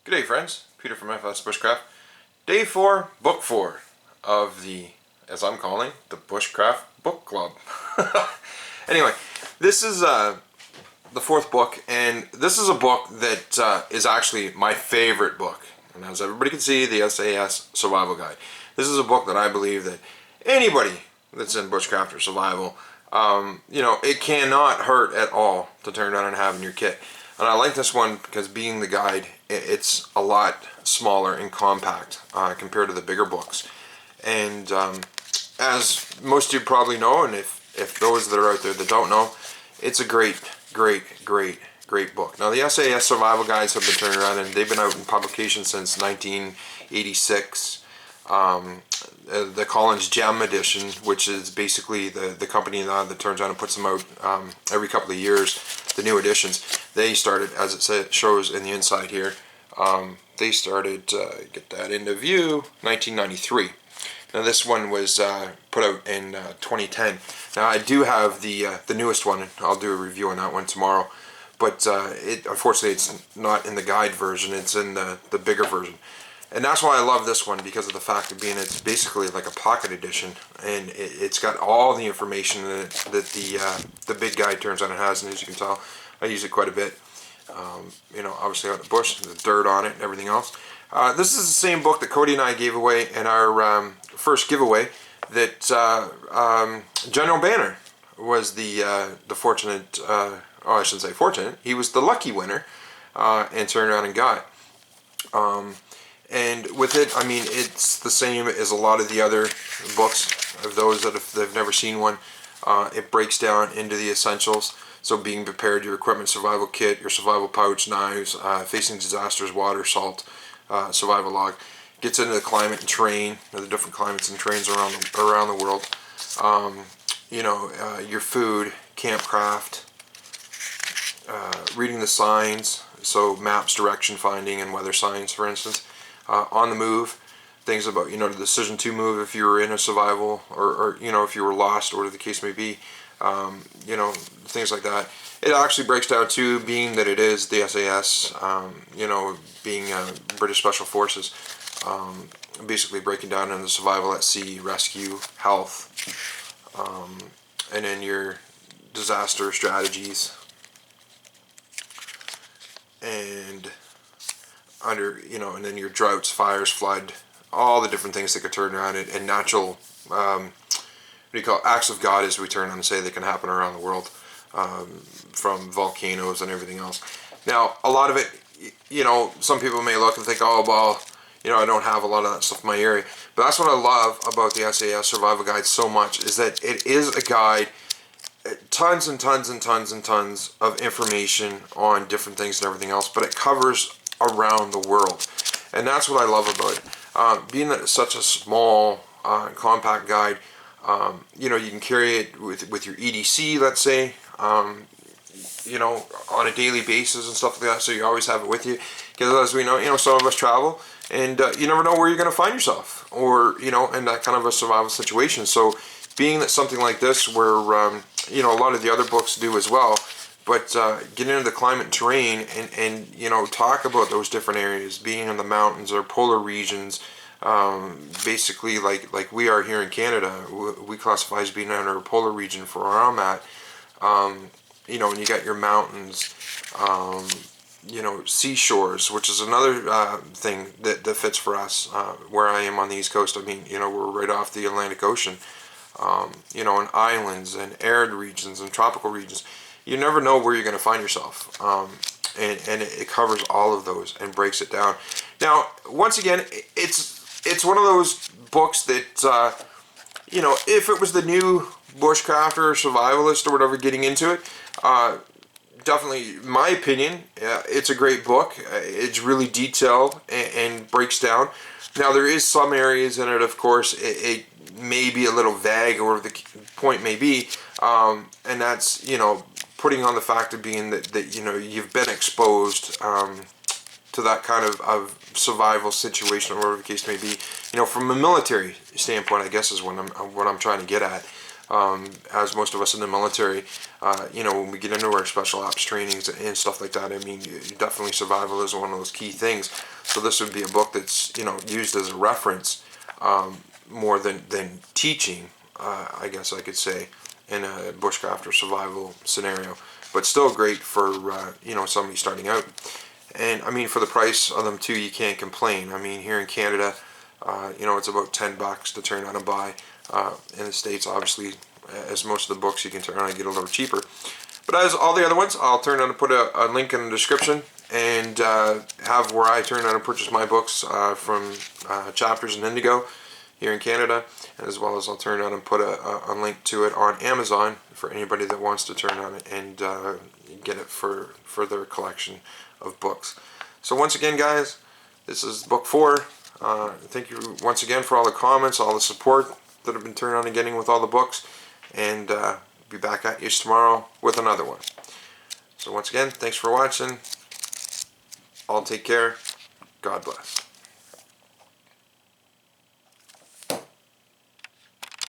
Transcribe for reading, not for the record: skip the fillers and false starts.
Good day, friends. Peter from FS Bushcraft. Day 4, Book 4 of the, as I'm calling, the Bushcraft Book Club. Anyway, this is the fourth book, and this is a book that is actually my favorite book. And as everybody can see, the SAS Survival Guide. This is a book that I believe that anybody that's in bushcraft or survival, it cannot hurt at all to turn around and have in your kit. And I like this one because being the guide, it's a lot smaller and compact compared to the bigger books. And as most of you probably know, and if those that are out there that don't know, it's a great book. Now the SAS Survival Guides have been turned around and they've been out in publication since 1986. The Collins Gem edition, which is basically the company that turns around and puts them out every couple of years, the new editions, they started, as it shows in the inside here, they started, get that into view, 1993. Now this one was put out in 2010. Now I do have the newest one, and I'll do a review on that one tomorrow. But unfortunately it's not in the guide version, it's in the bigger version. And that's why I love this one, because of the fact of being it's basically like a pocket edition, and it's got all the information that the big guide turns out it has. And as you can tell, I use it quite a bit. Obviously out in the bush, the dirt on it and everything else. This is the same book that Cody and I gave away in our first giveaway. That General Banner was the fortunate. I shouldn't say fortunate. He was the lucky winner, and turned around and got. And with it, I mean, it's the same as a lot of the other books of those that they've never seen one. It breaks down into the essentials. So being prepared, your equipment, survival kit, your survival pouch, knives, facing disasters, water, salt, survival log. Gets into the climate and terrain, the different climates and terrains around the world. Your food, campcraft, reading the signs, so maps, direction finding, and weather signs, for instance. On the move, things about the decision to move if you were in a survival, or if you were lost, or whatever the case may be, things like that. It actually breaks down to, being that it is the SAS, being British Special Forces, basically breaking down into survival at sea, rescue, health, and then your disaster strategies, and and then your droughts, fires, flood, all the different things that could turn around it, and natural, acts of God, as we turn on and say, that can happen around the world, from volcanoes and everything else. Now, a lot of it, some people may look and think, oh, well, I don't have a lot of that stuff in my area. But that's what I love about the SAS Survival Guide so much, is that it is a guide, tons and tons and tons and tons of information on different things and everything else, but it covers around the world. And that's what I love about it. Being that it's such a small, compact guide, you can carry it with your EDC, let's say, on a daily basis and stuff like that, so you always have it with you. Because as we know, some of us travel, and you never know where you're going to find yourself, or, in that kind of a survival situation. So being that something like this, where, a lot of the other books do as well, but get into the climate and terrain, and talk about those different areas, being in the mountains or polar regions, basically like we are here in Canada. We classify as being under a polar region for where I'm at. And you got your mountains, seashores, which is another thing that fits for us, where I am on the East Coast. I mean, we're right off the Atlantic Ocean, and islands and arid regions and tropical regions. You never know where you're going to find yourself, and it covers all of those and breaks it down. Now, once again, it's one of those books that, if it was the new bushcrafter or survivalist or whatever getting into it, definitely, in my opinion, it's a great book. It's really detailed and breaks down. Now, there is some areas in it, of course, it may be a little vague, or the point may be, and that's, putting on the fact of being that you've been exposed to that kind of survival situation, or whatever the case may be. From a military standpoint, I guess is what I'm trying to get at. as most of us in the military, you know, when we get into our special ops trainings and stuff like that, I mean, definitely survival is one of those key things. So this would be a book that's, you know, used as a reference more than teaching, I guess I could say, in a bushcraft or survival scenario. But still great for, you know, somebody starting out. And I mean, for the price of them too, you can't complain. I mean, here in Canada, you know, it's about $10 to turn on and buy. In the States, obviously, as most of the books you can turn on and get a little cheaper. But as all the other ones, I'll turn on and put a link in the description, and have where I turn on and purchase my books from Chapters and Indigo here in Canada, as well as I'll turn on and put a link to it on Amazon for anybody that wants to turn on it and get it for their collection of books. So once again, guys, this is book 4. Thank you once again for all the comments, all the support that have been turned on and getting with all the books, and be back at you tomorrow with another one. So once again, thanks for watching. All take care. God bless.